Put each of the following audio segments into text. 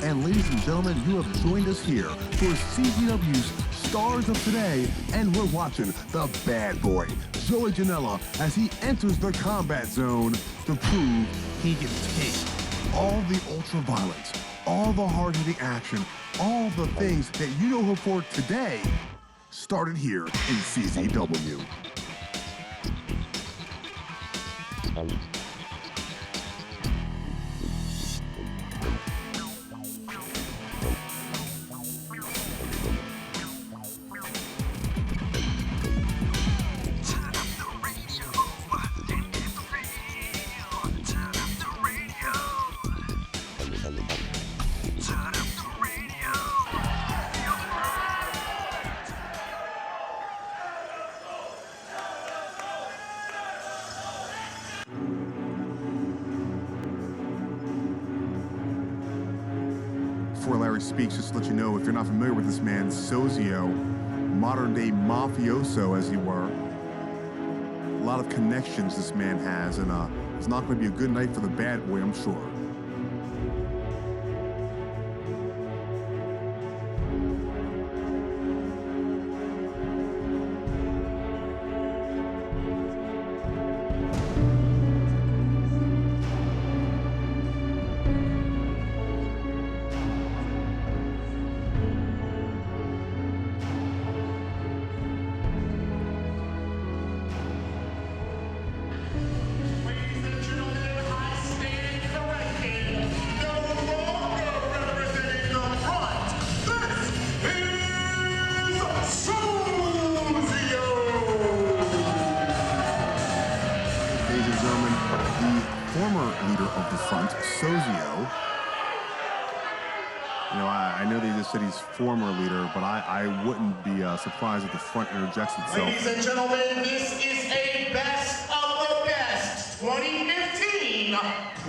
And ladies and gentlemen, you have joined us here for CZW's Stars of Today, and we're watching the bad boy, Joey Janela, as he enters the combat zone to prove he can take all the ultra violence, all the hard-hitting action, all the things that you know him for today, started here in CZW. Before Larry speaks, just to let you know, if you're not familiar with this man, Sozio, modern day mafioso as he were. A lot of connections this man has, and it's not going to be a good night for the bad boy, I'm sure. Former leader of the front, Sozio. You know, I know they just said he's former leader, but I wouldn't be surprised if the front interjects itself. Ladies and gentlemen, this is a best of the best 2015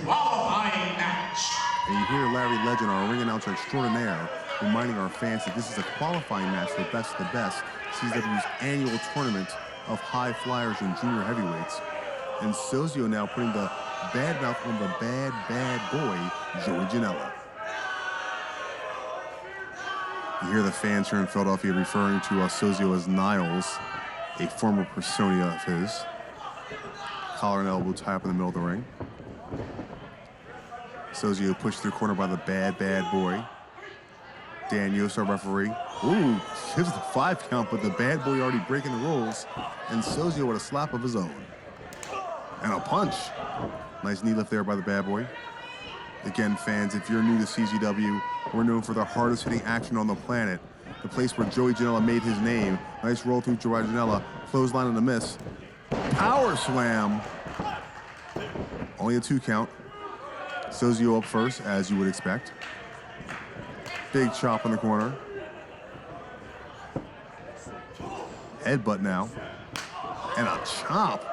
qualifying match. And you hear Larry Legend, our ring announcer extraordinaire, reminding our fans that this is a qualifying match for Best of the Best, CZW's annual tournament of high flyers and junior heavyweights. And Sozio now putting the bad mouth on the bad boy, Joey Janela. You hear the fans here in Philadelphia referring to Sozio as Niles, a former persona of his. Collar and elbow tie up in the middle of the ring. Sozio pushed through corner by the bad boy. Dan Yost, our referee. Ooh, gives the 5 count, but the bad boy already breaking the rules. And Sozio with a slap of his own. And a punch. Nice knee lift there by the bad boy. Again, fans, if you're new to CZW, we're known for the hardest hitting action on the planet. The place where Joey Janela made his name. Nice roll through Joey Janela. Clothesline and a miss. Power slam. Only a 2 count. Sozio up first, as you would expect. Big chop in the corner. Headbutt now. And a chop.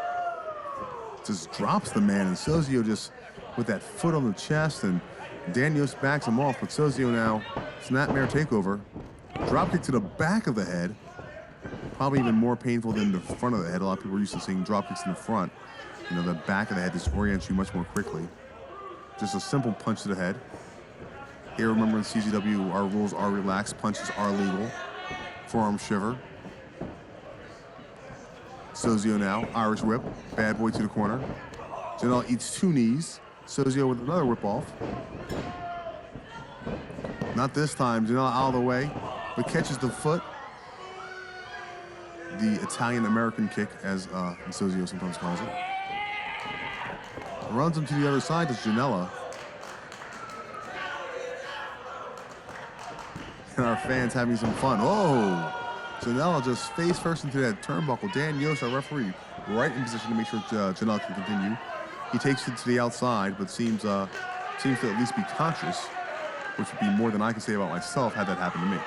Just drops the man, and Sozio just with that foot on the chest, and Daniels backs him off, but Sozio now, snapmare takeover. Drop kick to the back of the head. Probably even more painful than the front of the head. A lot of people are used to seeing drop kicks in the front. You know, the back of the head disorients you much more quickly. Just a simple punch to the head. Here, remember in CZW, our rules are relaxed. Punches are legal. Forearm shiver. Sozio now, Irish whip, bad boy to the corner. Janela eats 2 knees. Sozio with another whip off. Not this time, Janela out of the way, but catches the foot. The Italian-American kick, as Sozio sometimes calls it. Runs him to the other side, does Janela. And our fans having some fun. Oh! Janela just face first into that turnbuckle. Dan Yost, our referee, right in position to make sure Janela can continue. He takes it to the outside, but seems to at least be conscious, which would be more than I can say about myself had that happened to me.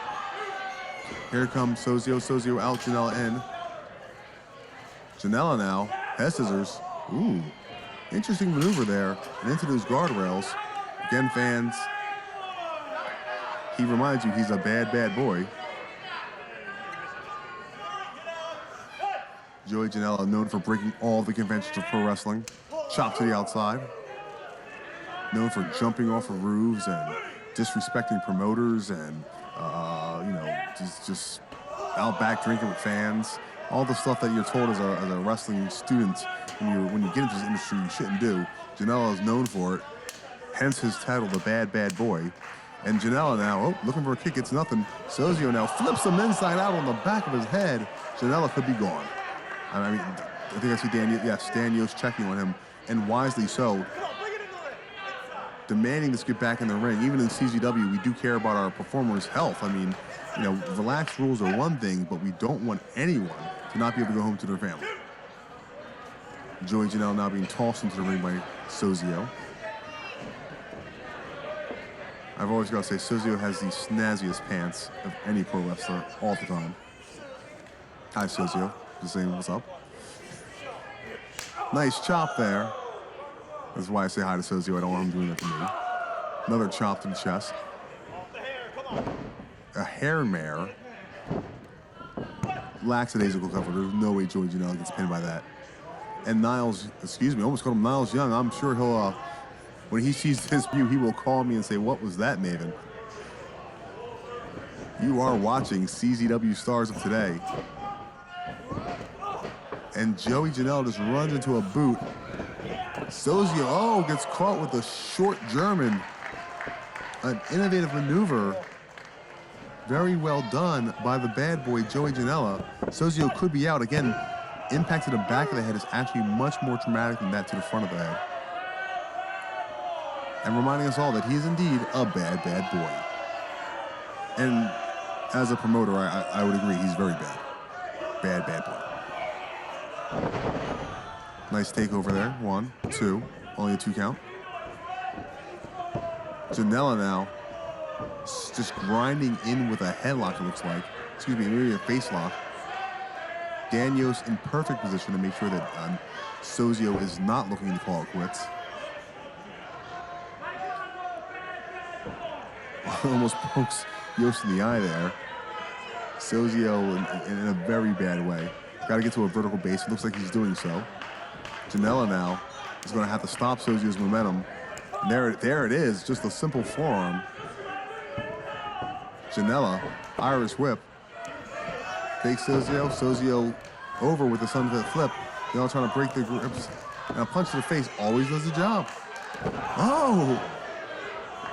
Here comes Sozio out, Janela in. Janela now has scissors. Ooh, interesting maneuver there, and into those guardrails. Again, fans, he reminds you he's a bad boy. Joey Janela, known for breaking all the conventions of pro wrestling. Chop to the outside. Known for jumping off of roofs and disrespecting promoters and, you know, just out back drinking with fans. All the stuff that you're told as a wrestling student when you get into this industry you shouldn't do. Janela is known for it, hence his title, The Bad Bad Boy. And Janela now, looking for a kick, it's nothing. Sozio now flips him inside out on the back of his head. Janela could be gone. I mean, I think I see Daniels checking on him, and wisely so, demanding this get back in the ring. Even in CZW, we do care about our performers' health. I mean, you know, relaxed rules are one thing, but we don't want anyone to not be able to go home to their family. Joey Janela now being tossed into the ring by Sozio. I've always got to say, Sozio has the snazziest pants of any pro wrestler all the time. Hi, Sozio. Just saying what's up. Nice chop there. That's why I say hi to Sozio. I don't want him doing that to me. Another chop to the chest. A hair mare. Lackadaisical cover. There's no way Joey Janela gets pinned by that. And Niles, excuse me, almost called him Niles Young. I'm sure he'll, when he sees this view, he will call me and say, "What was that, Maven?" You are watching CZW Stars of Today. And Joey Janela just runs into a boot. Sozio, gets caught with a short German. An innovative maneuver. Very well done by the bad boy, Joey Janela. Sozio could be out. Again, impact to the back of the head is actually much more traumatic than that to the front of the head. And reminding us all that he is indeed a bad, bad boy. And as a promoter, I would agree, he's very bad. Bad, bad boy. Nice takeover there. 1, 2. Only a 2 count. Janela now just grinding in with a headlock, it looks like. Excuse me, maybe a face lock. Daniels in perfect position to make sure that Sozio is not looking to call it quits. Almost pokes Yost in the eye there. Sozio in a very bad way. Got to get to a vertical base. It looks like he's doing so. Janela now is going to have to stop Sozio's momentum. And there it is, just a simple forearm. Janela, Irish whip. Takes Sozio. Sozio over with the sunset flip. They're all trying to break their grips. And a punch to the face always does the job. Oh!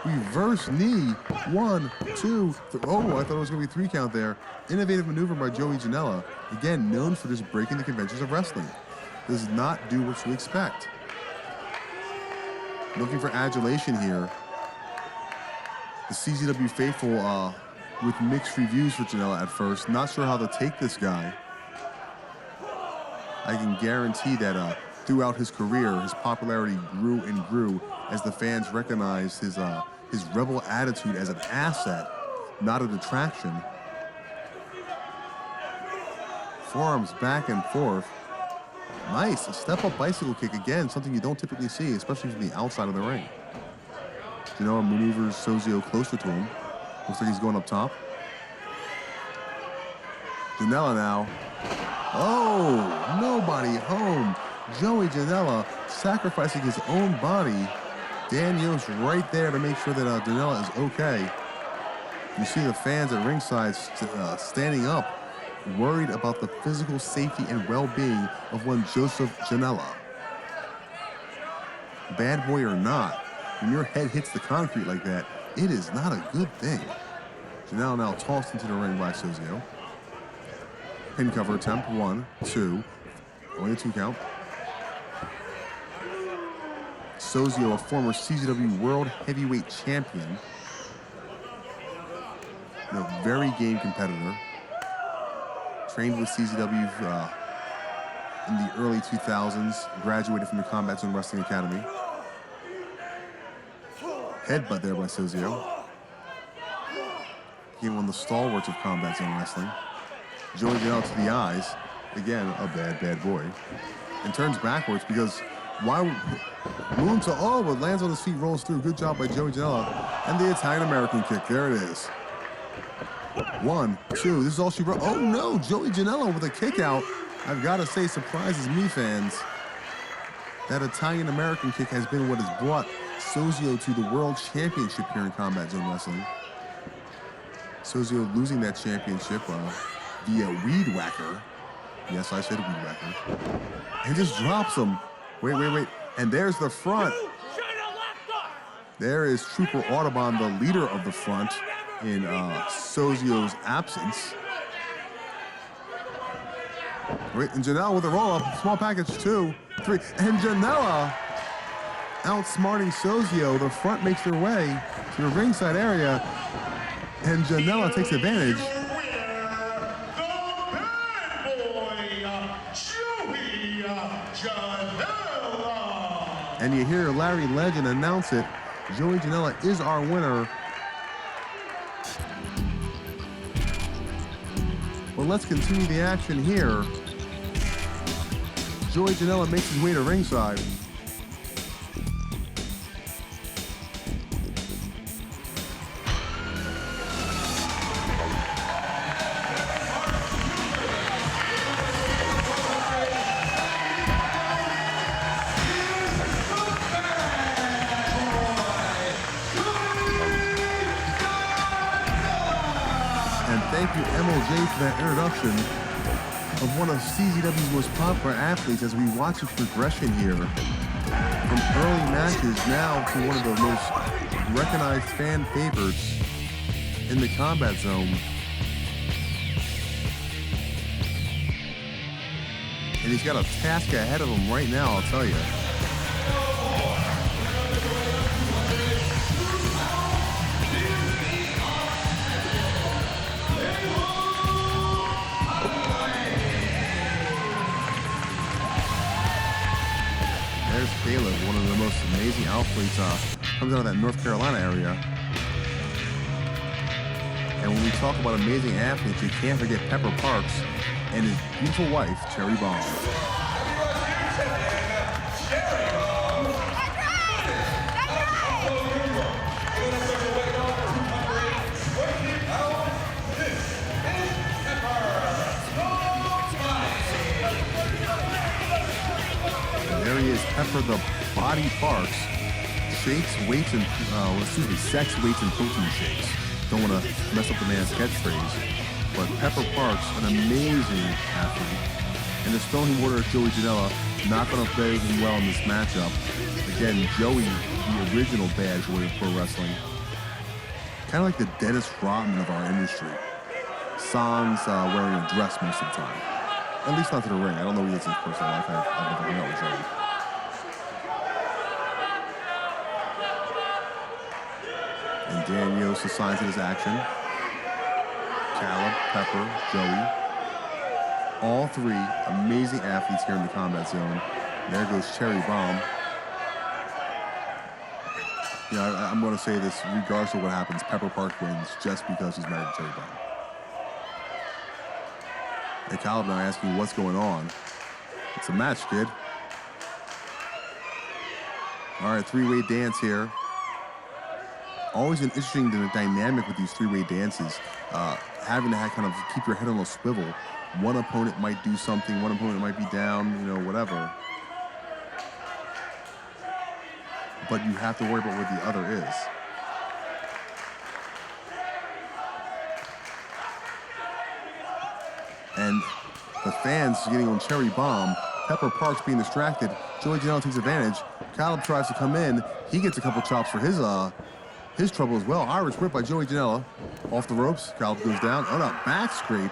Reverse knee. 1, 2, 3. Oh, I thought it was going to be 3 count there. Innovative maneuver by Joey Janela. Again, known for just breaking the conventions of wrestling. Does not do what you expect. Looking for adulation here. The CZW faithful with mixed reviews for Janela at first. Not sure how to take this guy. I can guarantee that throughout his career, his popularity grew and grew as the fans recognized his rebel attitude as an asset, not a detraction. Forearms back and forth. Nice, a step-up bicycle kick again, something you don't typically see, especially from the outside of the ring. Janela maneuvers Sozio closer to him. Looks like he's going up top. Janela now. Oh, nobody home. Joey Janela sacrificing his own body. Daniels right there to make sure that Janela is okay. You see the fans at ringside standing up, worried about the physical safety and well-being of one Joseph Janela. Bad boy or not, when your head hits the concrete like that, it is not a good thing. Janela now tossed into the ring by Sozio. Pin cover attempt, 1, 2. Only a 2 count. Sozio, a former CZW World Heavyweight Champion. A very game competitor. Trained with CZW in the early 2000s. Graduated from the Combat Zone Wrestling Academy. Headbutt there by Sozio. Became one of the stalwarts of Combat Zone Wrestling. Joey Janela to the eyes. Again, a bad, bad boy. And turns backwards because why would... Moon to but lands on his feet, rolls through. Good job by Joey Janela. And the Italian-American kick. There it is. 1, 2. This is all she wrote. Oh, no. Joey Janela with a kick out. I've got to say, surprises me, fans. That Italian-American kick has been what has brought Sozio to the World Championship here in Combat Zone Wrestling. Sozio losing that championship via Weed Whacker. Yes, I said Weed Whacker. And just drops him. Wait. And there's the front. There is Trooper Audubon, the leader of the front, in Sozio's absence. Wait, and Janela with a roll-up. Small package, 2, 3. And Janela outsmarting Sozio. The front makes their way to the ringside area. And Janela takes advantage. And you hear Larry Legend announce it. Joey Janela is our winner. Well, let's continue the action here. Joey Janela makes his way to ringside. Thank you, MLJ, for that introduction of one of CZW's most popular athletes as we watch his progression here from early matches now to one of the most recognized fan favorites in the Combat Zone. And he's got a task ahead of him right now, I'll tell you. There's Caleb, one of the most amazing athletes, comes out of that North Carolina area. And when we talk about amazing athletes, you can't forget Pepper Parks and his beautiful wife, Cherry Bomb. There he is, Pepper the Body Parks. Shakes, weights, and, sex, weights, and protein shakes. Don't want to mess up the man's catchphrase. But Pepper Parks, an amazing athlete. And the Stony Water Joey Janela, not going to play him well in this matchup. Again, Joey, the original bad boy of pro wrestling. Kind of like the Dennis Rodman of our industry. Sans wearing a dress most of the time. At least not to the ring. I don't know what he is in his personal life. I've never hung out with Joey. And Dan Yost assigns it his action. Caleb, Pepper, Joey. All three amazing athletes here in the Combat Zone. There goes Cherry Bomb. Yeah, I'm going to say this, regardless of what happens, Pepper Park wins just because he's married to Cherry Bomb. And Caleb now asking what's going on. It's a match, kid. All right, three-way dance here. Always an interesting dynamic with these three-way dances. Having to kind of keep your head on a swivel. One opponent might do something, one opponent might be down, whatever. But you have to worry about where the other is. And the fans getting on Cherry Bomb. Pepper Parks being distracted. Joey Janela takes advantage. Caleb tries to come in. He gets a couple chops for his trouble as well. Irish whip by Joey Janela. Off the ropes. Caleb goes down. On a back scrape.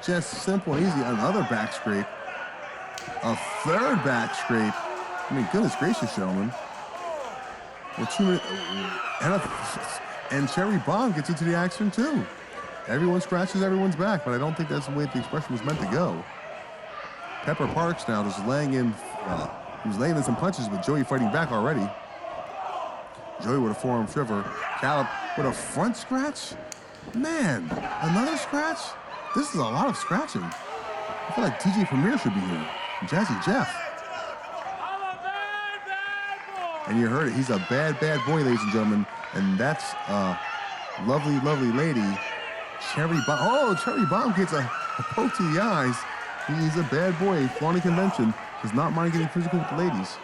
Just simple and easy. Another back scrape. A third back scrape. I mean, goodness gracious, gentlemen. Well, 2 minutes. And Cherry Bomb gets into the action too. Everyone scratches everyone's back, but I don't think that's the way the expression was meant to go. Pepper Parks now just laying in, he was laying in some punches, but Joey fighting back already. Joey with a forearm shiver. Caleb with a front scratch? Man, another scratch? This is a lot of scratching. I feel like TJ Premier should be here. Jazzy Jeff. And you heard it, he's a bad, bad boy, ladies and gentlemen. And that's lovely, lovely lady. Cherry Bomb. Oh, Cherry Bomb gets a poke to the eyes. He's a bad boy. Flaunting convention. Does not mind getting physical with the ladies.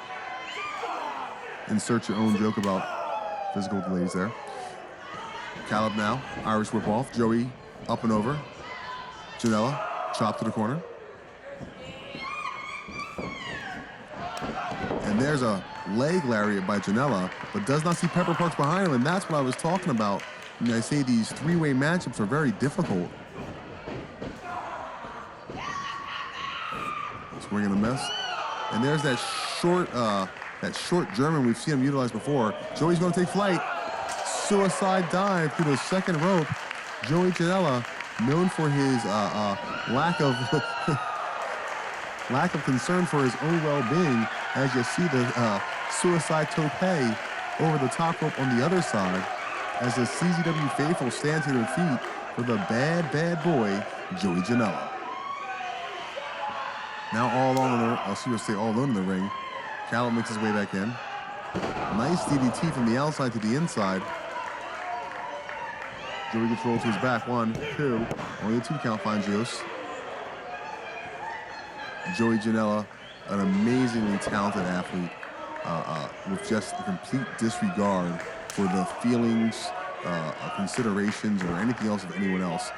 insert your own joke about physical with the ladies there. Caleb now, Irish whip off. Joey up and over. Janela, chop to the corner. And there's a leg lariat by Janela, but does not see Pepper Parks behind him, and that's what I was talking about. I mean, I say these three-way matchups are very difficult. Swing and a miss. And there's that short German we've seen him utilize before. Joey's going to take flight. Suicide dive through the second rope. Joey Janela, known for his lack of concern for his own well-being, as you see the suicide tope over the top rope on the other side, as the CZW faithful stand to their feet for the bad boy, Joey Janela. Now all alone in the ring. Caleb makes his way back in. Nice DDT from the outside to the inside. Joey gets rolled to his back. 1, 2. Only a 2 count finds Yos. Joey Janela, an amazingly talented athlete with just a complete disregard for the feelings, considerations, or anything else of anyone else.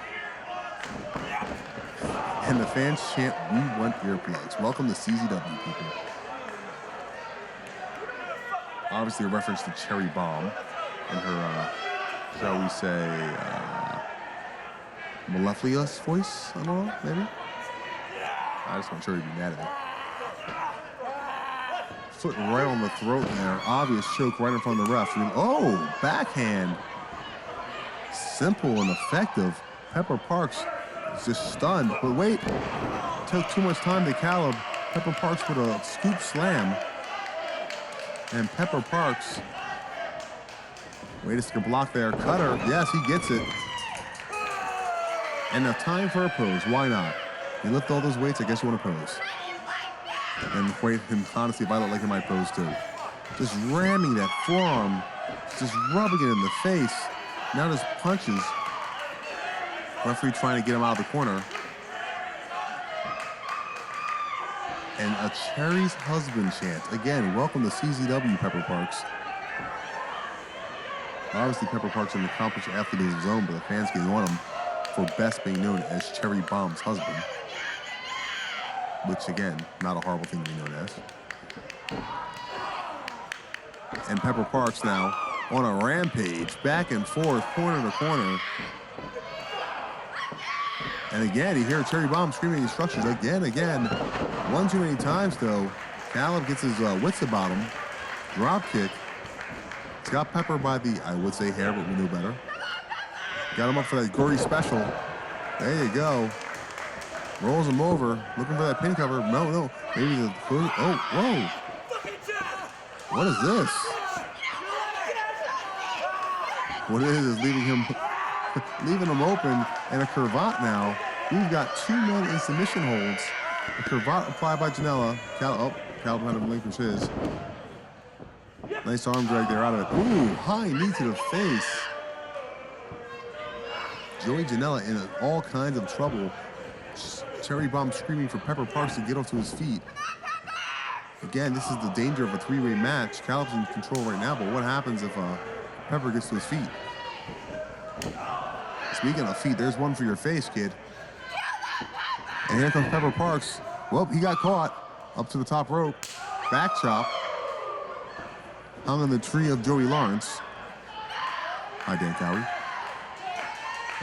And the fans chant, "We want earplugs." Welcome to CZW, people. Obviously a reference to Cherry Bomb and her, shall we say, mellifluous voice? I don't know, maybe? I just want Cherry to be mad at me. Foot right on the throat there. Obvious choke right in front of the ref. Oh, backhand. Simple and effective. Pepper Parks is just stunned. But wait, took too much time to Caleb. Pepper Parks with a scoop slam. And Pepper Parks, wait a second, block there. Cutter, yes, he gets it. And a time for a pose, why not? You lift all those weights, I guess you want to pose. And wait, and honestly, if I look like I might pose too. Just ramming that forearm, just rubbing it in the face. Now just punches. Referee trying to get him out of the corner. And a Cherry's husband chant. Again, welcome to CZW, Pepper Parks. Obviously, Pepper Parks is an accomplished athlete of his own, but the fans getting on him for best being known as Cherry Bomb's husband. Which, again, not a horrible thing to be known as. And Pepper Parks now on a rampage, back and forth, corner to corner. And again, you hear Cherry Bomb screaming instructions again. One too many times, though. Caleb gets his wits about him. Drop kick. It's got Pepper by the, I would say, hair, but we knew better. Got him up for that gory special. There you go. Rolls him over, looking for that pin cover. No. Maybe the, oh, whoa. What is this? What it is leaving him open, and a cravat now. We've got 2 men in submission holds. A cravat applied by Janela. Caleb had to relinquish his. Nice arm drag there out of it. Ooh, high knee to the face. Joey Janela in all kinds of trouble. Cherry Bomb screaming for Pepper Parks to get off to his feet. Again, this is the danger of a 3-way match. Caleb's in control right now, but what happens if Pepper gets to his feet? Speaking of feet, there's one for your face, kid. And here comes Pepper Parks. Well, he got caught up to the top rope. Back chop. Hung in the tree of Joey Lawrence. Hi, Dan Cowie.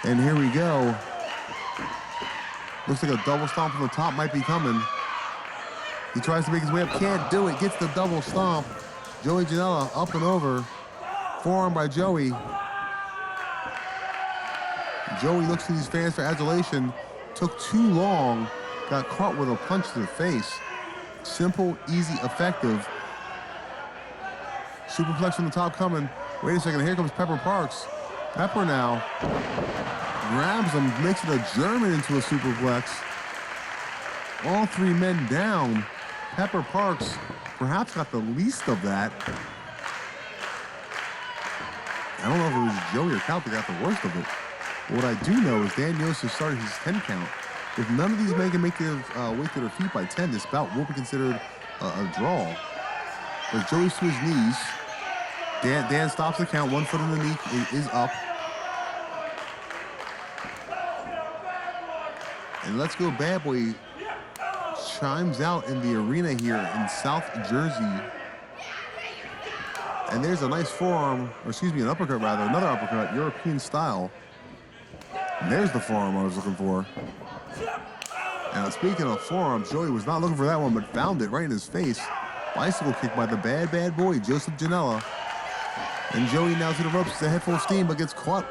And here we go. Looks like a double stomp from the top might be coming. He tries to make his way up, can't do it. Gets the double stomp. Joey Janela up and over. Forearm by Joey. Joey looks to these fans for adulation. Took too long. Got caught with a punch to the face. Simple, easy, effective. Superplex from the top coming. Wait a second, here comes Pepper Parks. Pepper now grabs him, makes it a German into a superplex. All 3 men down. Pepper Parks perhaps got the least of that. I don't know if it was Joey or Calvin got the worst of it. But what I do know is Dan Yost has started his 10 count. If none of these men can make their way to their feet by 10, this bout will be considered a draw. As Joey's to his knees, Dan stops the count. 1 foot in the knee is up. And Let's Go Bad Boy chimes out in the arena here in South Jersey. And there's a nice forearm, or excuse me, an uppercut rather, another uppercut, European style. And there's the forearm I was looking for. Now, speaking of forearms, Joey was not looking for that one, but found it right in his face. Bicycle kick by the bad boy, Joseph Janela. And Joey now to the ropes. It's a head full of steam, but gets caught.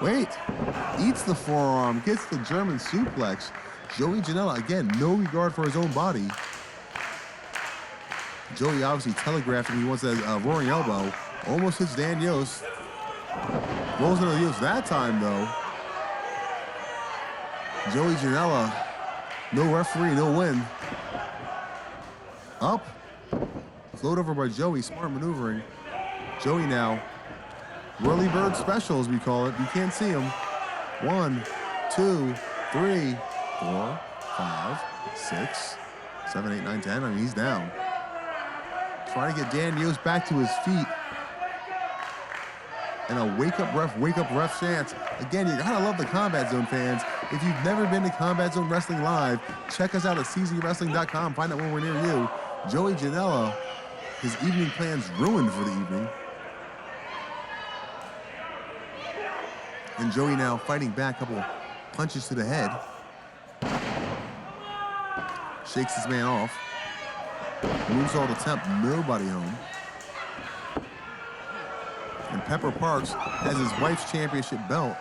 Wait. Eats the forearm, gets the German suplex. Joey Janela, again, no regard for his own body. Joey obviously telegraphing he wants that roaring elbow. Almost hits Dan Yost. Rolls into Yost that time, though. Joey Janela, no referee, no win. Up. Float over by Joey, smart maneuvering. Joey now. Whirly Bird special, as we call it. You can't see him. 1, 2, 3, 4, 5, 6, 7, 8, 9, 10. I mean, he's down. Trying to get Dan Yost back to his feet. And a wake up ref chance. Again, you gotta love the Combat Zone fans. If you've never been to Combat Zone Wrestling Live, check us out at czwrestling.com. Find out when we're near you. Joey Janela, his evening plans ruined for the evening. And Joey now fighting back, a couple punches to the head. Shakes his man off. Moves all to temp, nobody home. And Pepper Parks has his wife's championship belt.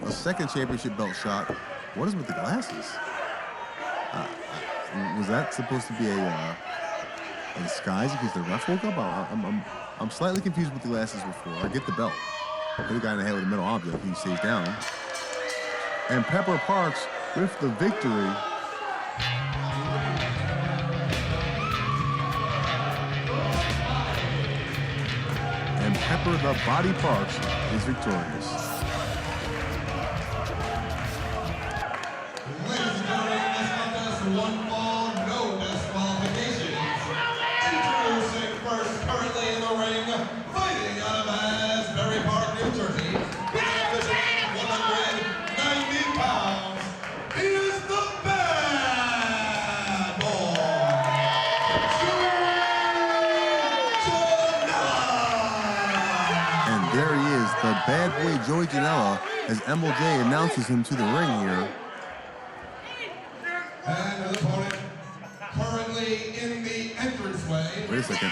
A second championship belt shot. What is with the glasses? Was that supposed to be a disguise because the ref woke up? I'm slightly confused with the glasses before. I get the belt. Hit the guy in the head with a metal object. He stays down. And Pepper Parks with the victory. And Pepper the Body Parks is victorious. Ladies and gentlemen, this contest, 1 fall, no disqualifications. Introducing first, currently in the ring, fighting out of Asbury Park, New Jersey, with an official 190 pounds, he is the Bad Boy, And there he is, the Bad Boy Joey Janela, as MLJ announces him to the ring here. And his opponent, currently in the entranceway. Wait a second.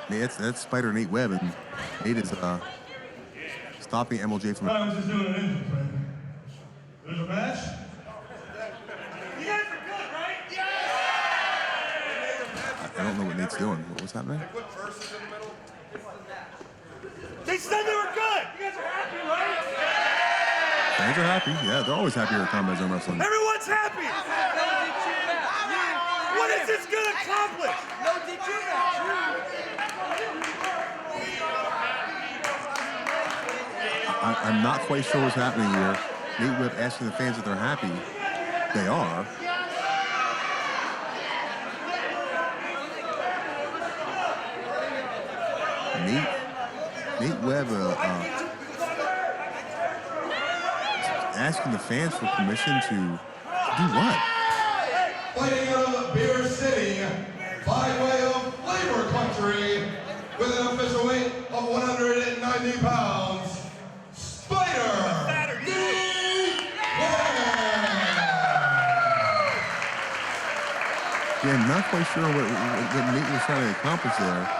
That's Spider Nate Webb, and Nate is stopping MLJ from. I was just doing an entrance, man. There's a match? You guys are good, right? Yeah! I don't know what Nate's doing. What's happening? They said they were good! You guys are happy, right? Fans are happy. Yeah, they're always happy here at Combat Zone Wrestling. Everyone's happy! What is this gonna accomplish? I'm not quite sure what's happening here. Nate Webb asking the fans if they're happy. They are. Nate Webb asking the fans for permission to do what? Fighting out of Beer City, by way of Flavor Country, with an official weight of 190 pounds, Spider The Yeah, I'm not quite sure what Nate was trying to accomplish there.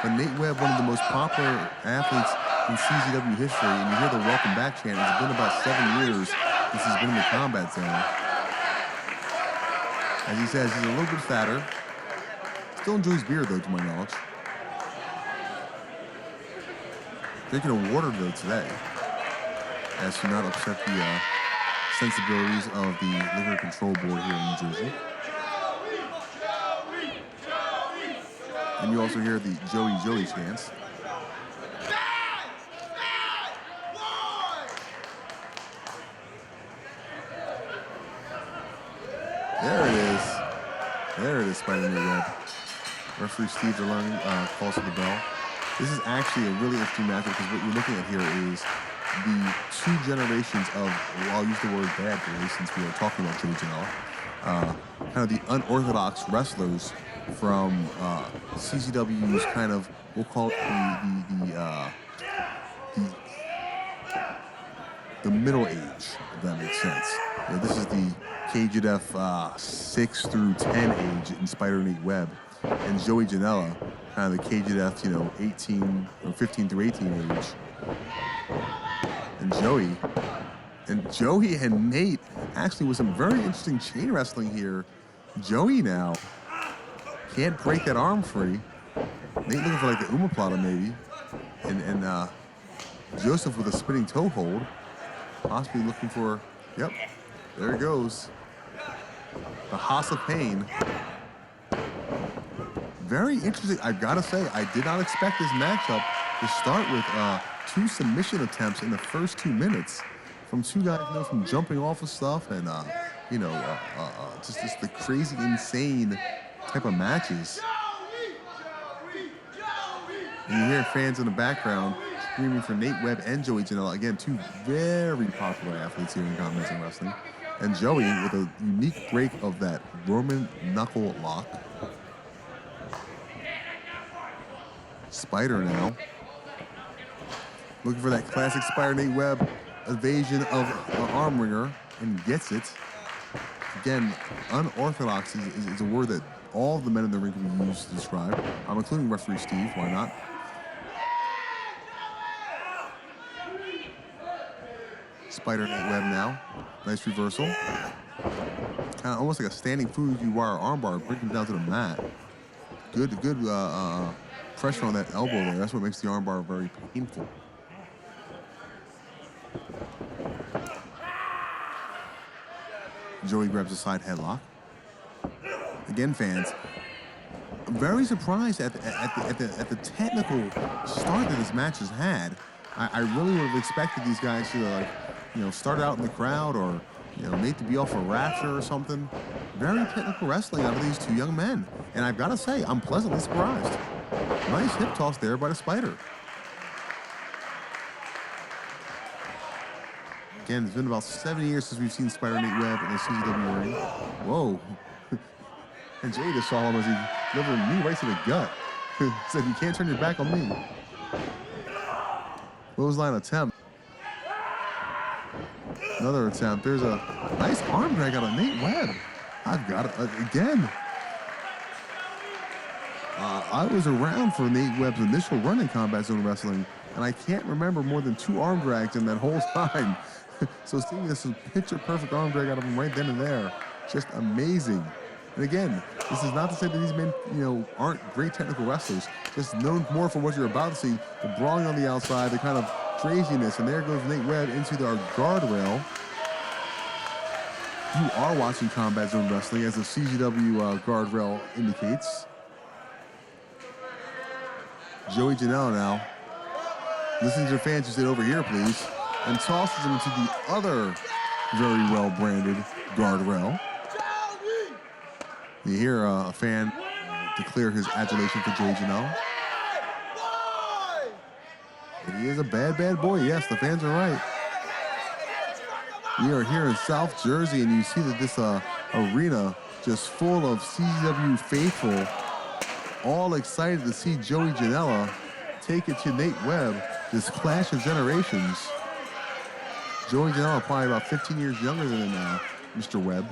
But Nate Webb, one of the most popular athletes in CZW history, and you hear the welcome back chant. It's been about 7 years since he's been in the Combat Zone. As he says, he's a little bit fatter. Still enjoys beer, though, to my knowledge. Drinking a water, though, today, as to not upset the sensibilities of the Liquor Control Board here in New Jersey. And you also hear the Joey chants. There it is. There it is, Spider-Man Webb. Referee Steve learning calls for the bell. This is actually a really interesting matchup because what you're looking at here is the two generations of, well, I'll use the word bad boys since we are talking about Joey Janela, kind of the unorthodox wrestlers from CCW's kind of, we'll call it the middle age, if that makes sense. You know, this is the KJF 6 through 10 age in Spider Nate Webb, and Joey Janela, kind of the KJF, 18 or 15 through 18 age. And Joey and Nate actually with some very interesting chain wrestling here. Joey now can't break that arm free. Nate looking for like the Umaplata maybe, and Joseph with a spinning toe hold. Possibly looking for, yep, there it goes. The House of Pain. Very interesting. I gotta say, I did not expect this matchup to start with 2 submission attempts in the first 2 minutes from 2 guys, from jumping off of stuff and, just the crazy, insane type of matches. And you hear fans in the background screaming for Nate Webb and Joey Janela. Again, 2 very popular athletes here in combat and wrestling. And Joey with a unique break of that Roman knuckle lock. Spider now. Looking for that classic Spider Nate Webb evasion of an arm ringer and gets it. Again, unorthodox is a word that all of the men in the ring can be used to describe. I'm including referee Steve, why not? Spider Nate Webb now. Nice reversal. Kind of almost like a standing Fuji wire armbar, breaking down to the mat. Good pressure on that elbow there. That's what makes the armbar very painful. Joey grabs a side headlock. Again, fans, I'm very surprised at the technical start that this match has had. I really would have expected these guys to start out in the crowd or Nate to be off a rapture or something. Very technical wrestling out of these 2 young men, and I've got to say I'm pleasantly surprised. Nice hip toss there by the Spider. Again, it's been about 7 years since we've seen Spider Nate Webb in the CZW ring. Whoa. And Jay just saw him as he delivered a knee right to the gut. Said, you can't turn your back on me. Clothesline attempt. Another attempt. There's a nice arm drag out of Nate Webb. I've got it again. I was around for Nate Webb's initial run in Combat Zone Wrestling, and I can't remember more than 2 arm drags in that whole time. So seeing this picture-perfect arm drag out of him right then and there, just amazing. And again, this is not to say that these men, aren't great technical wrestlers. Just known more for what you're about to see, the brawling on the outside, the kind of craziness. And there goes Nate Webb into the guardrail. You are watching Combat Zone Wrestling, as the CZW guardrail indicates. Joey Janela now. Listen to your fans who sit over here, please. And tosses him into the other very well-branded guardrail. You hear a fan declare his adulation for Joey Janela. He is a bad boy. Yes, the fans are right. We are here in South Jersey, and you see that this arena just full of CZW faithful, all excited to see Joey Janela take it to Nate Webb, this clash of generations. Joey Janela probably about 15 years younger than him now, Mr. Webb.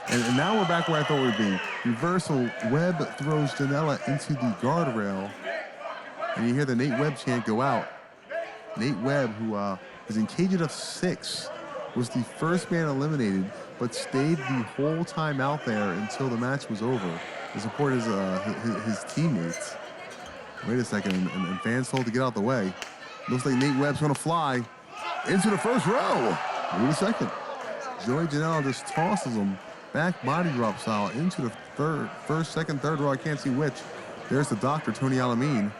and now we're back where I thought we'd be. Reversal, Webb throws Janela into the guardrail, and you hear the Nate Webb chant go out. Nate Webb, who is in KJF 6, was the first man eliminated, but stayed the whole time out there until the match was over to support his teammates. Wait a second, and fans told to get out the way. Looks like Nate Webb's gonna fly into the first row. Wait a second. Joey Janela just tosses him back body drop style into the first, second, third row. I can't see which. There's the doctor, Tony Alamine.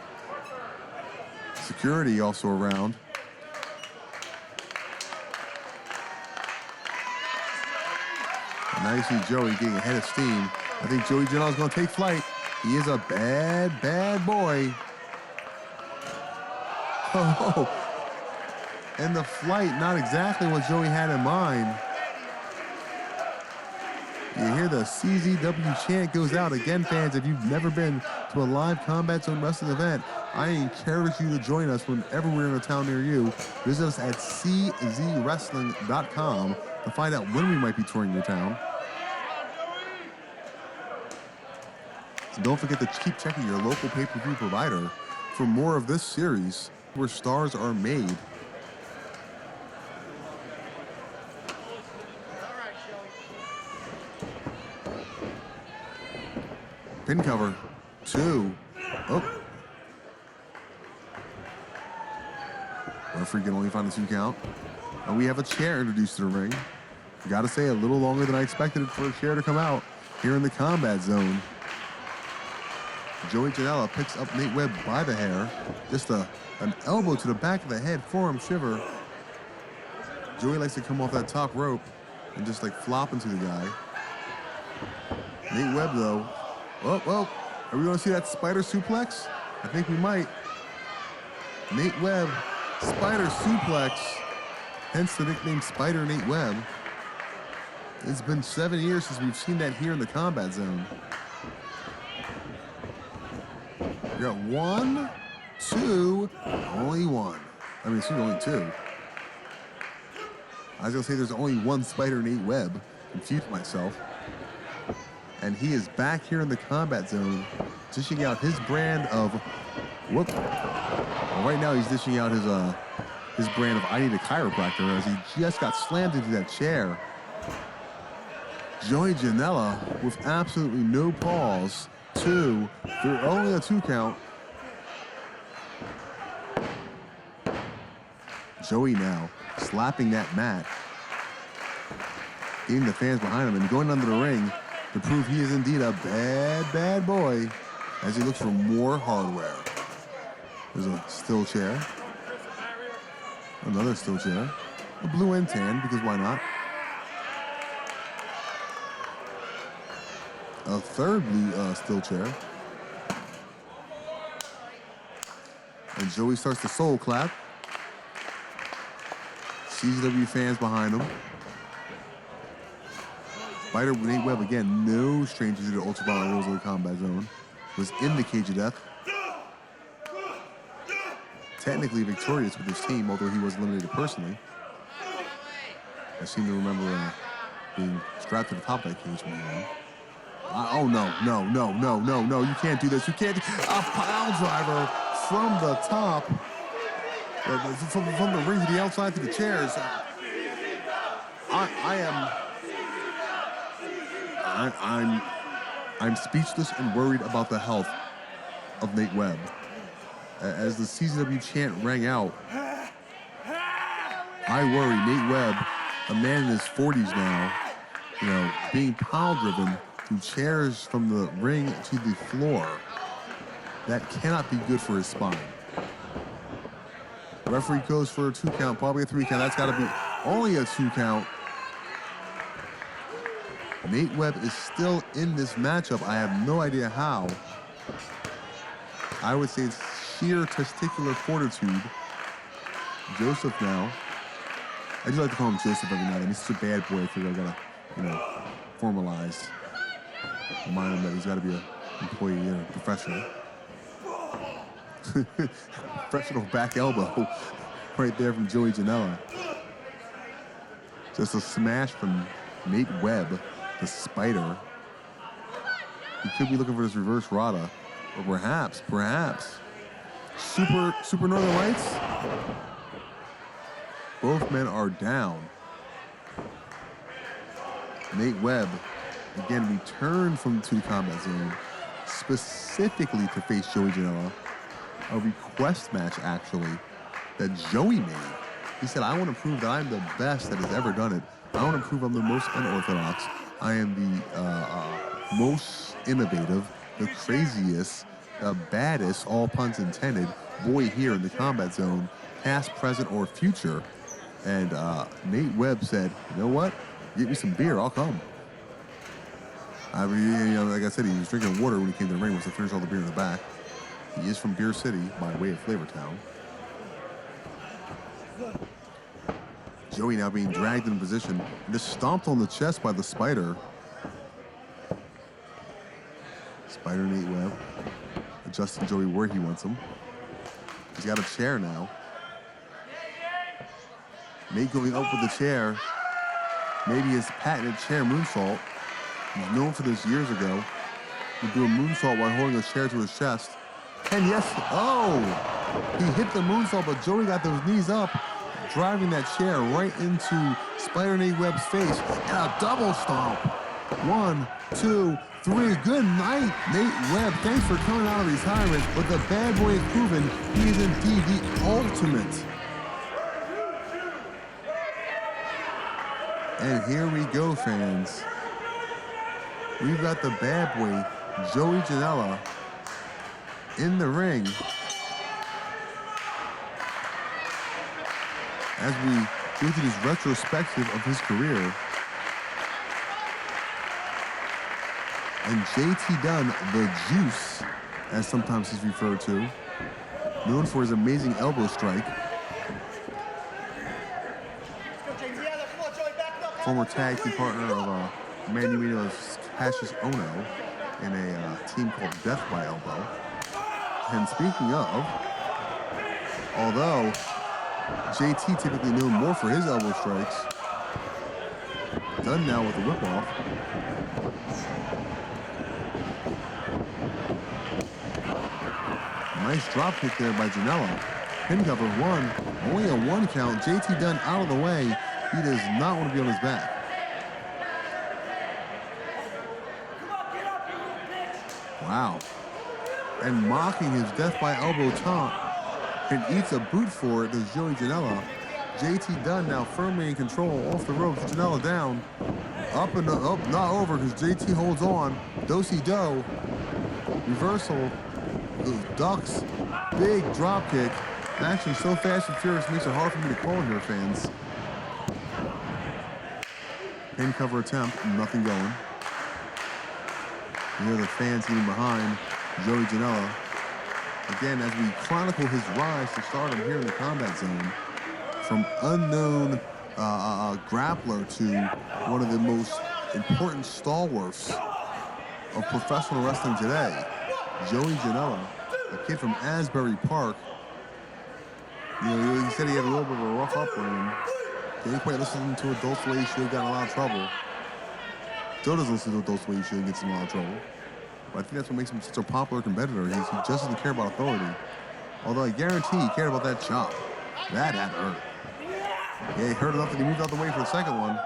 Security also around. Now you see Joey getting ahead of steam. I think Joey Janela is going to take flight. He is a bad, bad boy. Oh, and the flight, not exactly what Joey had in mind. You hear the CZW chant goes out. Again, fans, if you've never been to a live Combat Zone wrestling event, I encourage you to join us whenever we're in a town near you. Visit us at czwrestling.com to find out when we might be touring your town. And don't forget to keep checking your local pay-per-view provider for more of this series where stars are made. Pin cover, 2. Oh. Referee can only find a 2 count. And we have a chair introduced to the ring. Gotta say, a little longer than I expected for a chair to come out here in the Combat Zone. Joey Janela picks up Nate Webb by the hair. Just an elbow to the back of the head, forearm shiver. Joey likes to come off that top rope and just like flop into the guy. Nate Webb though, oh, are we gonna see that spider suplex? I think we might. Nate Webb, spider suplex, hence the nickname Spider Nate Webb. It's been 7 years since we've seen that here in the Combat Zone. We got 1, 2, only 1. I mean, excuse me, only 2. I was gonna say there's only 1 Spider Nate Webb. Confused myself. And he is back here in the Combat Zone, dishing out his brand of, well, right now he's dishing out his brand of I need a chiropractor as he just got slammed into that chair. Joey Janela with absolutely no pause. 2, through only a 2 count. Joey now slapping that mat, getting the fans behind him and going under the ring to prove he is indeed a bad, bad boy as he looks for more hardware. There's a still chair, another still chair, a blue and tan, because why not? A third blue still chair. And Joey starts the soul clap. CZW fans behind him. Spider Nate Webb, again, no stranger to the ultraviolet rules of the Combat Zone, was in the Cage of Death. Technically victorious with his team, although he was eliminated personally. I seem to remember being strapped to the top of that cage when he won. Oh, no, you can't do this. You can't. A pile driver from the top, from the ring to the outside to the chairs. I'm speechless and worried about the health of Nate Webb. As the CZW chant rang out, I worry Nate Webb, a man in his 40s now, being pile driven through chairs from the ring to the floor. That cannot be good for his spine. The referee goes for a 2 count, probably a 3 count. That's got to be only a 2 count. Nate Webb is still in this matchup. I have no idea how. I would say it's sheer testicular fortitude. Joseph now. I do like to call him Joseph every night. I mean, he's such a bad boy. I figure I gotta, formalize. Remind him that he's got to be an employee and a professional. Professional back elbow right there from Joey Janela. Just a smash from Nate Webb, the Spider. He could be looking for this reverse Rada, or perhaps, Super Northern Lights. Both men are down. Nate Webb again returned to the Combat Zone specifically to face Joey Janela. A request match, actually, that Joey made. He said, I want to prove that I'm the best that has ever done it. I want to prove I'm the most unorthodox. I am the most innovative, the craziest, the baddest, all puns intended, boy here in the Combat Zone, past, present, or future. And Nate Webb said, you know what? Get me some beer, I'll come. I mean, you know, like I said, he was drinking water when he came to the ring, was to finish all the beer in the back. He is from Beer City by way of Flavortown. Joey now being dragged in position and just stomped on the chest by the Spider. Spider Nate Webb adjusting Joey where he wants him. He's got a chair now. Nate going up with the chair. Maybe his patented chair moonsault. He's known for this years ago. He'd do a moonsault while holding a chair to his chest. And yes, oh! He hit the moonsault, but Joey got those knees up, driving that chair right into Spider Nate Webb's face. And a double stomp. 1, 2, 3. Good night, Nate Webb. Thanks for coming out of retirement. But the bad boy has proven he is indeed the ultimate. And here we go, fans. We've got the bad boy, Joey Janela, in the ring. As we go through this retrospective of his career. And JT Dunn, the Juice, as sometimes he's referred to, known for his amazing elbow strike. Former tag team partner of Manu Mino's Cassius Ono in a team called Death by Elbow. And speaking of, although JT typically known more for his elbow strikes, Dunn now with the whip off. Nice drop kick there by Janela. Pin cover 1, only a 1 count. JT Dunn out of the way. He does not want to be on his back. Wow. And mocking his death by elbow taunt, and eats a boot for it, does Joey Janela. JT Dunn now firmly in control, off the ropes, Janela down. Up and up, not over, because JT holds on. Do-si-do. Reversal. Ducks. Big drop kick. Actually, so fast and furious makes it hard for me to call here, fans. Pin cover attempt, nothing going. You hear the fans getting behind Joey Janela. Again, as we chronicle his rise to stardom here in the Combat Zone, from unknown grappler to one of the most important stalwarts of professional wrestling today, Joey Janela, a kid from Asbury Park. You know, he said he had a little bit of a rough upbringing. Didn't quite listen to adults the way he should, got in a lot of trouble. Still doesn't listen to adults the way he should, gets in a lot of trouble. But I think that's what makes him such a popular competitor. He just doesn't care about authority. Although I guarantee he cared about that chop. That had to hurt. Yeah, he hurt enough that he moved out the way for the second one.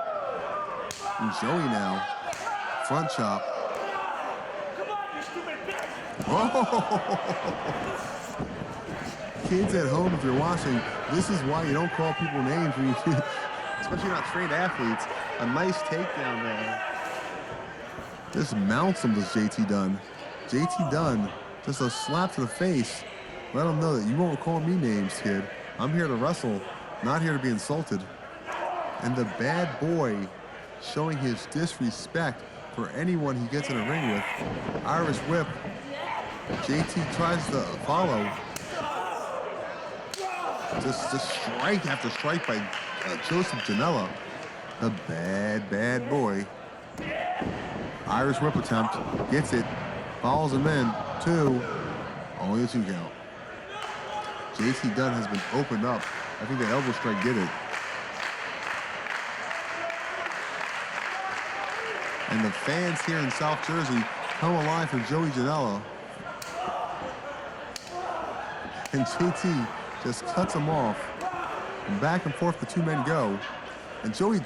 And Joey now, front chop. Oh! Kids at home, if you're watching, this is why you don't call people names when you, especially not trained athletes. A nice takedown there. Just mounts him, does JT Dunn. JT Dunn, just a slap to the face. Let him know that you won't call me names, kid. I'm here to wrestle, not here to be insulted. And the bad boy showing his disrespect for anyone he gets in a ring with. Irish whip. JT tries to follow. Just strike after strike by Joseph Janela. The bad boy. Irish whip attempt. Gets it. Follows him in. 2. Only a 2 count. JT Dunn has been opened up. I think the elbow strike did it. And the fans here in South Jersey come alive for Joey Janela. And JT just cuts him off. And back and forth the two men go. And Joey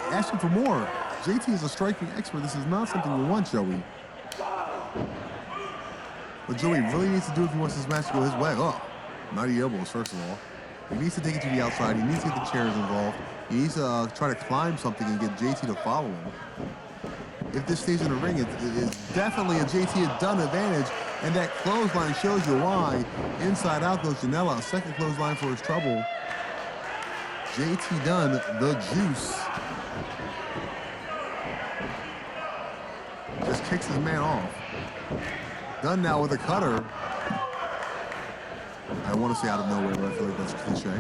asking for more. JT is a striking expert. This is not something we want, Joey. But Joey really needs to do if he wants this match to go his way. Oh, naughty elbows, first of all. He needs to take it to the outside. He needs to get the chairs involved. He needs to try to climb something and get JT to follow him. If this stays in the ring, it's definitely a JT Dunn advantage. And that clothesline shows you why. Inside out goes Janela. A second clothesline for his trouble. JT Dunn, the Juice. Just kicks his man off. Dunn now with a cutter. I want to say out of nowhere, but I feel like that's cliche.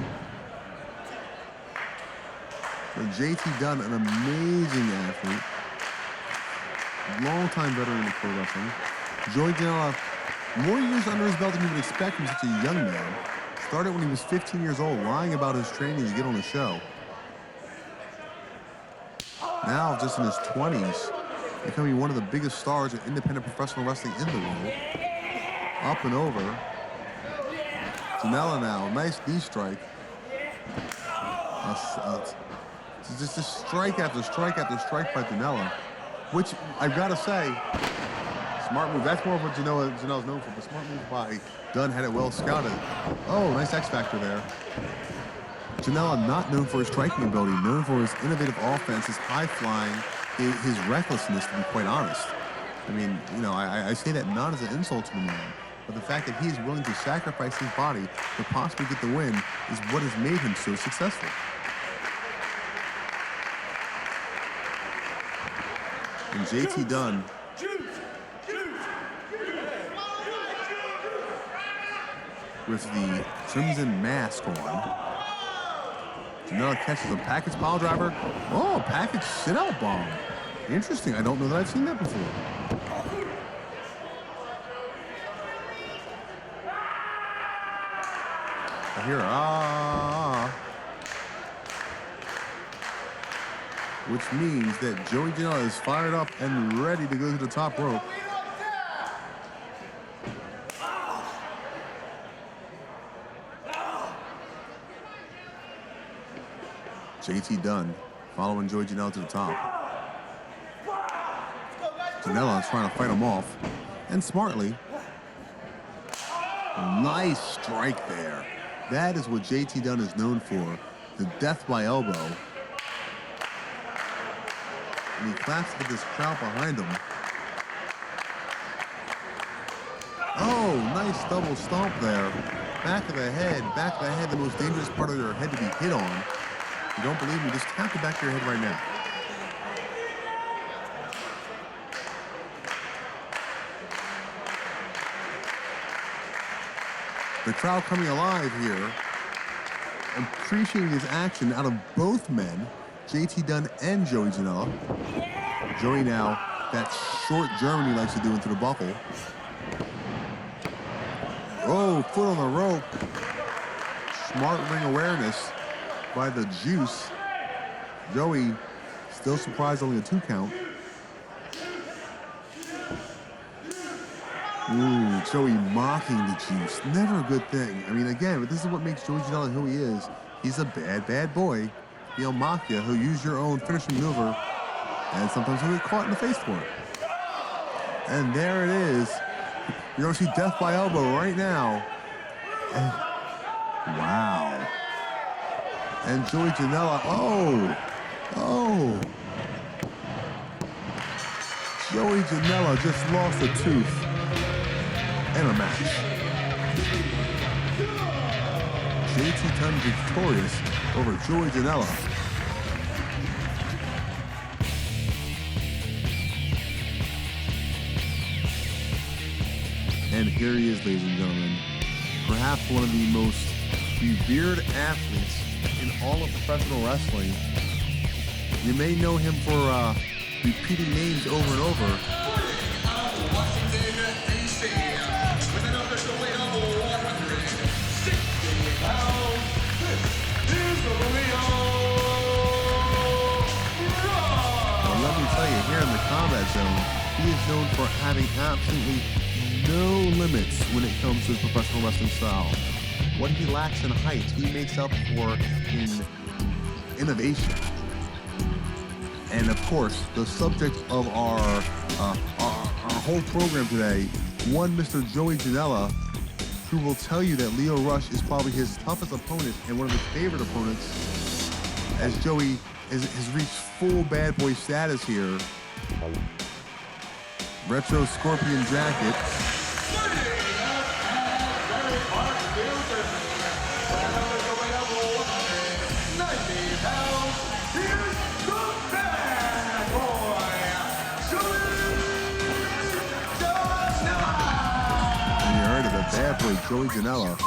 But JT Dunn, an amazing athlete. Long-time veteran in pro wrestling. Joey Janela, more years under his belt than you would expect from such a young man. Started when he was 15 years old, lying about his training to get on the show. Now, just in his 20s, becoming one of the biggest stars of independent professional wrestling in the world. Up and over. Janela now, nice knee strike. Just strike after strike after strike by Janela, which I've got to say, smart move. That's more of what Janela's known for, but smart move by Dunn, had it well scouted. Oh, nice X Factor there. Janela not known for his striking ability, known for his innovative offense, his high flying, his recklessness, to be quite honest. I mean, you know, I say that not as an insult to the man, but the fact that he is willing to sacrifice his body to possibly get the win is what has made him so successful. And JT Dunn with the crimson mask on. Janela catches a package pile driver. Oh, package sit-out bomb. Interesting. I don't know that I've seen that before. I hear which means that Joey Janela is fired up and ready to go to the top rope. JT Dunn following Joey Janela to the top. Janela is trying to fight him off, and smartly. Nice strike there. That is what JT Dunn is known for, the death by elbow. And he claps with this crowd behind him. Oh, nice double stomp there. Back of the head, the most dangerous part of your head to be hit on. If you don't believe me, just tap the back of your head right now. The crowd coming alive here, appreciating his action out of both men, JT Dunn and Joey Janela. Joey now, that short German he likes to do into the buckle. Oh, foot on the rope. Smart ring awareness by the Juice. Joey still surprised, only a 2 count. Ooh, Joey mocking the Juice. Never a good thing. I mean, again, but this is what makes Joey Janela who he is. He's a bad, bad boy. He'll mock you. He'll use your own finishing maneuver, and sometimes he'll get caught in the face for it. And there it is. You're going to see death by elbow right now. And, wow. And Joey Janela, oh. Joey Janela just lost a tooth and a match. JT Dunn victorious over Joey Janela. And here he is, ladies and gentlemen. Perhaps one of the most revered athletes in all of professional wrestling. You may know him for repeating names over and over. Let me tell you, here in the combat zone, he is known for having absolutely no limits when it comes to his professional wrestling style. What he lacks in height, he makes up for in innovation. And of course, the subject of our whole program today, one Mr. Joey Janela, who will tell you that Lio Rush is probably his toughest opponent and one of his favorite opponents, as Joey has reached full bad boy status here. Retro Scorpion jacket. Bad Boy, Joey Janela.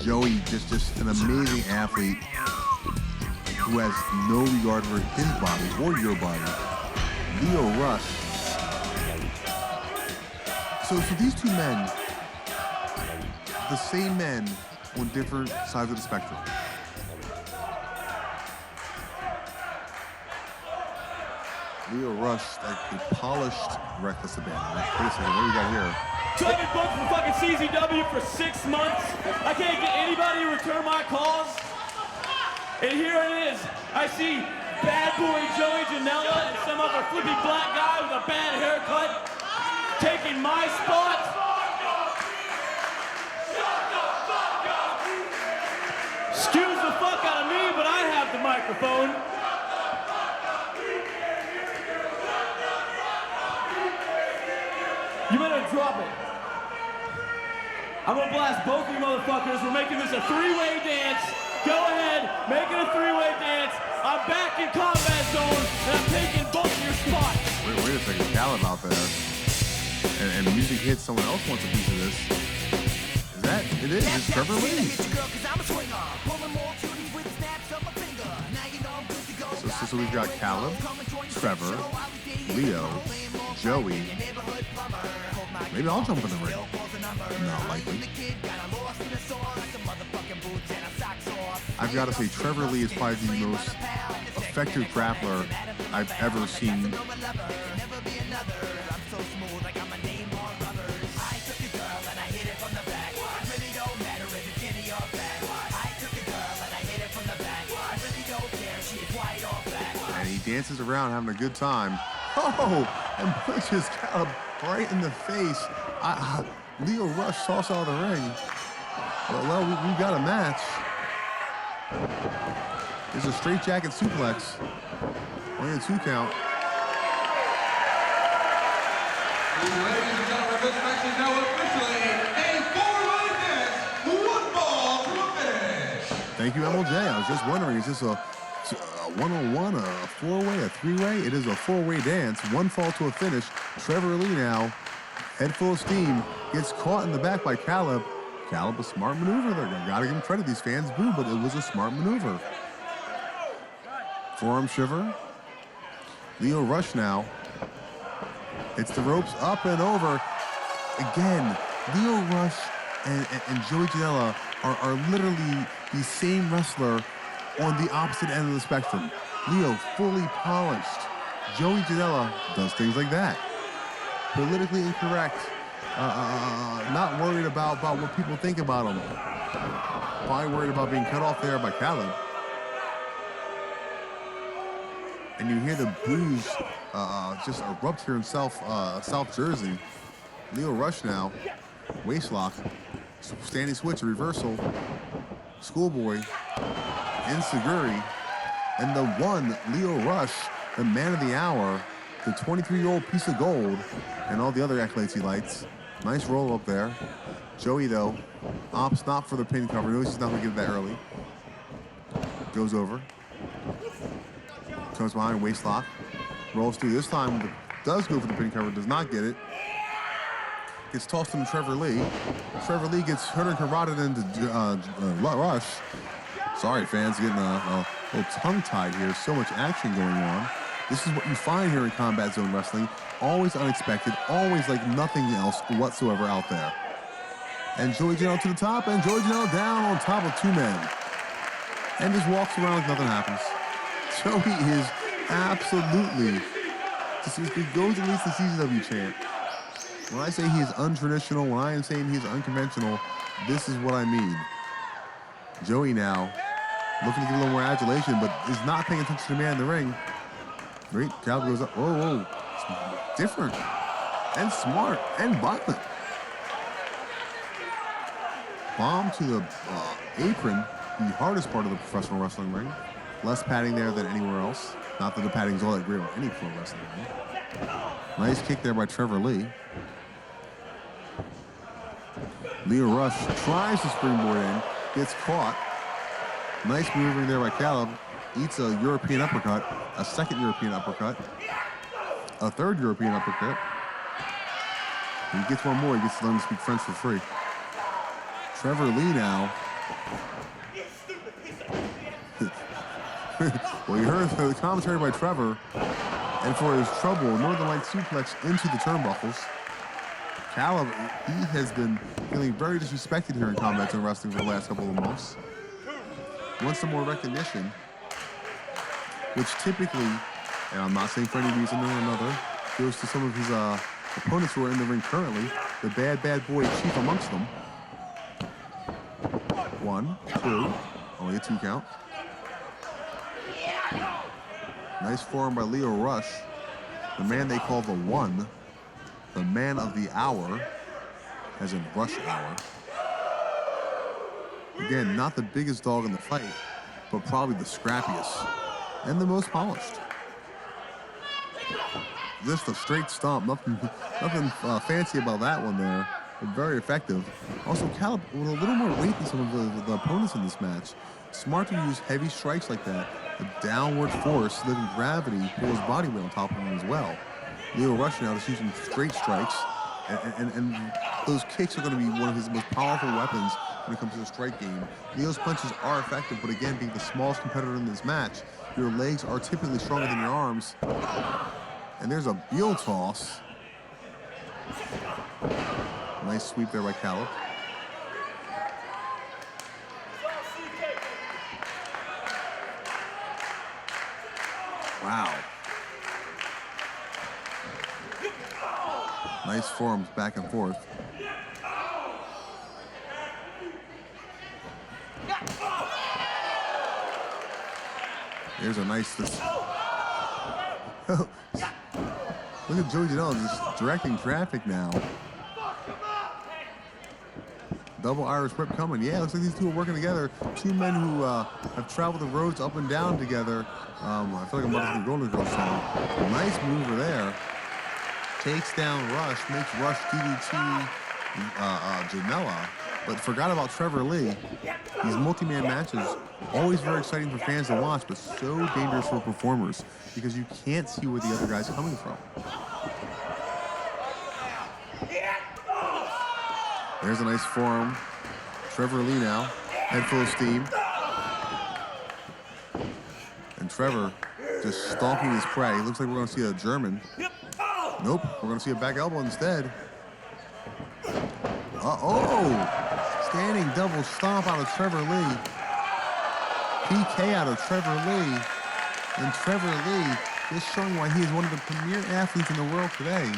Joey, just an amazing athlete who has no regard for his body or your body. Lio Rush. So these two men, the same men on different sides of the spectrum. Lio Rush, like a polished reckless abandon. Wait a second, what do we got here? So I've been booked for fucking CZW for 6 months. I can't get anybody to return my calls. And here it is. I see Bad Boy Joey Janela and some other flippy black guy with a bad haircut taking my spot. Excuse the fuck out of me, but I have the microphone. You better drop it. I'm gonna blast both of you motherfuckers. We're making this a three-way dance. Go ahead, make it a three-way dance. I'm back in combat zone, and I'm taking both of your spots. Wait a second, Caleb out there. And the music hits, someone else wants a piece of this. Is that, it is, it's Trevor Lee. So we've got Caleb, Trevor, Leo, Joey. Maybe I'll jump in the ring. Not likely. I've got to say, Trevor Lee is probably the most effective grappler I've ever seen. And he dances around having a good time. Oh, and punches Caleb right in the face. Lio Rush tossed out of the ring. Well, we've got a match. There's a straight jacket suplex. Only a 2 count. Ladies and gentlemen, this match is now officially a 4-way dance. 1 fall to a finish. Thank you, MLJ. I was just wondering, is this a one-on-one, a 4-way, a 3-way? It is a 4-way dance. 1 fall to a finish. Trevor Lee now, head full of steam, gets caught in the back by Caleb. Caleb, a smart maneuver there. Gotta give him credit. These fans boo, but it was a smart maneuver. Forearm shiver. Lio Rush now. It's the ropes up and over. Again, Lio Rush and Joey Janela are literally the same wrestler on the opposite end of the spectrum. Lio, fully polished. Joey Janela does things like that. Politically incorrect. Not worried about what people think about him. Probably worried about being cut off there by Caleb. And you hear the boos just erupt here in South Jersey. Lio Rush now, waist lock, standing switch, a reversal, schoolboy, Inseguri, and the one, Lio Rush, the man of the hour, the 23-year-old piece of gold, and all the other accolades he likes. Nice roll up there. Joey, though, opts not for the pin cover. Knows he's not going to get it that early. Goes over. Comes behind, waist lock. Rolls through. This time, does go for the pin cover, does not get it. Gets tossed into Trevor Lee. Trevor Lee gets carotid into Rush. Sorry, fans, getting a little tongue-tied here. So much action going on. This is what you find here in Combat Zone Wrestling. Always unexpected, always like nothing else whatsoever out there. And Joey Janela to the top, and Joey Janela down on top of 2 men. And just walks around like nothing happens. Joey is absolutely, he goes and leads the CZW chant. When I say he is untraditional, when I am saying he's unconventional, this is what I mean. Joey now, looking to get a little more adulation, but is not paying attention to the man in the ring. Great, Caleb goes up, whoa. Different, and smart, and violent. Bomb to the apron, the hardest part of the professional wrestling ring. Less padding there than anywhere else. Not that the padding's all that great on any pro wrestling ring. Nice kick there by Trevor Lee. Lio Rush tries to springboard in, gets caught. Nice maneuvering there by Caleb. Eats a European uppercut, a second European uppercut. a third European uppercut. He gets one more, he gets to learn to speak French for free. Trevor Lee now. Well, you heard the commentary by Trevor, and for his trouble, Northern Light suplex into the turnbuckles. Caleb, he has been feeling very disrespected here in Combat Zone Wrestling for the last couple of months. Wants some more recognition, which typically, and I'm not saying for any reason or another, goes to some of his opponents who are in the ring currently. The Bad Boy chief amongst them. 1, 2, only a 2 count. Nice form by Leo Rush, the man they call the One, the man of the hour, as in Rush Hour. Again, not the biggest dog in the fight, but probably the scrappiest and the most polished. Just a straight stomp, nothing fancy about that one there, but very effective. Also, Caleb with a little more weight than some of the opponents in this match. Smart to use heavy strikes like that. A downward force, letting gravity pull his body weight on top of him as well. Leo Rush now just using straight strikes, and those kicks are going to be one of his most powerful weapons when it comes to the strike game. Leo's punches are effective, but again, being the smallest competitor in this match, your legs are typically stronger than your arms. And there's a heel toss. Nice sweep there by Caleb. Wow. Nice forms back and forth. There's a nice... Look at Joey Janela just directing traffic now. Double Irish whip coming. Yeah, looks like these two are working together. Two men who have traveled the roads up and down together. I feel like I'm about to go to the Golden Girls song. Nice mover there. Takes down Rush, makes Rush DDT Janela, but forgot about Trevor Lee. These multi-man matches, always very exciting for fans to watch, but so dangerous for performers because you can't see where the other guy's coming from. There's a nice forearm. Trevor Lee now, head full of steam. And Trevor just stalking his prey. Looks like we're gonna see a German. Nope, we're gonna see a back elbow instead. Uh-oh! Standing double stomp out of Trevor Lee. PK out of Trevor Lee. And Trevor Lee just showing why he is one of the premier athletes in the world today.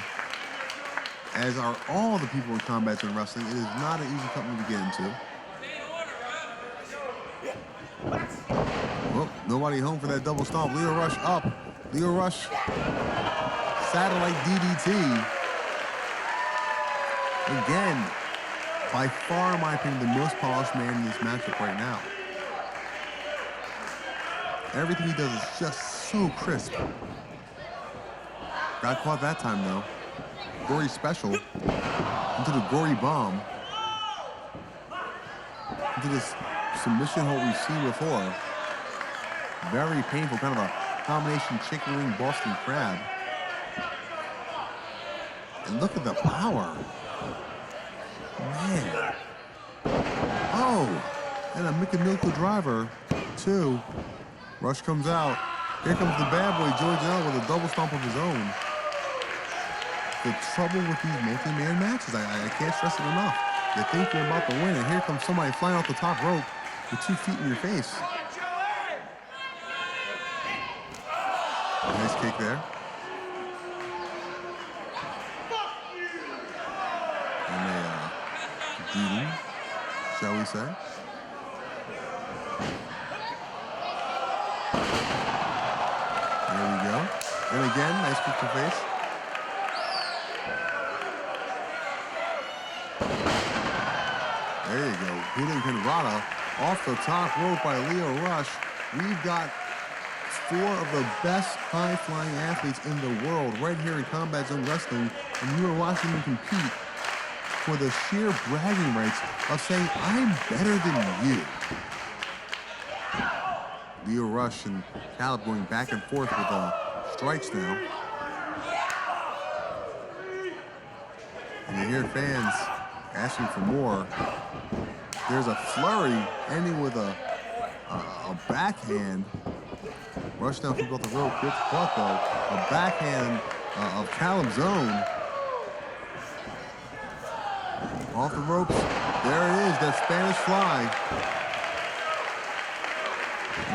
As are all the people in Combat Zone Wrestling. It is not an easy company to get into. Well, nobody home for that double stomp. Leo Rush up. Leo Rush. Satellite DDT. Again, by far, in my opinion, the most polished man in this matchup right now. Everything he does is just so crisp. Got caught that time, though. Gory special into the gory bomb. Into this submission hold we've seen before. Very painful, kind of a combination chicken wing Boston crab. And look at the power. Man. Oh, and a Mikamilko driver, too. Rush comes out. Here comes the bad boy, Joey Janela, with a double stomp of his own. The trouble with these multi-man matches, I can't stress it enough. You think you're about to win, and here comes somebody flying off the top rope with 2 feet in your face. Nice kick there. And a beating, shall we say. There we go. And again, nice kick to face. There you go. Hitting Pinrata off the top rope by Leo Rush. We've got 4 of the best high-flying athletes in the world right here in Combat Zone Wrestling, and you are watching them compete for the sheer bragging rights of saying, I'm better than you. Leo Rush and Caleb going back and forth with strikes now. hear fans asking for more. There's a flurry ending with a backhand. Rush down from off the rope, gets caught though. A backhand of Callum's own. Off the ropes. There it is, that Spanish fly.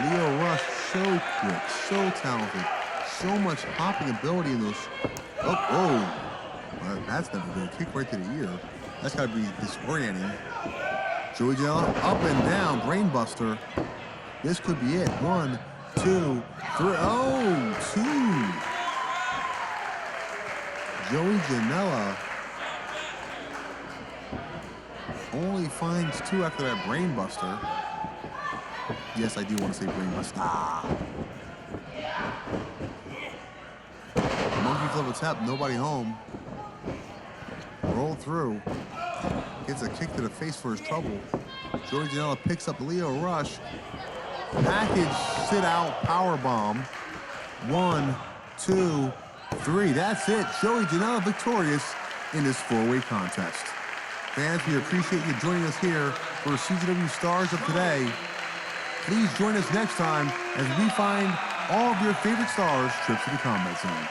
Lio Rush, so quick, so talented, so much hopping ability in those. Oh. Well, that's never good. Kick right to the ear. That's got to be disorienting. Joey Janela up and down, brainbuster. This could be it. 1, 2, 3. Oh, 2. Joey Janela only finds 2 after that brainbuster. Yes, I do want to say brainbuster. Monkey flip a tap, nobody home. Roll through. Gets a kick to the face for his trouble. Joey Janela picks up Lio Rush. Package, sit out, power bomb. 1, 2, 3. That's it. Joey Janela victorious in this 4-way contest. Fans, we appreciate you joining us here for CZW Stars of Today. Please join us next time as we find all of your favorite stars trips to the Combat Zone.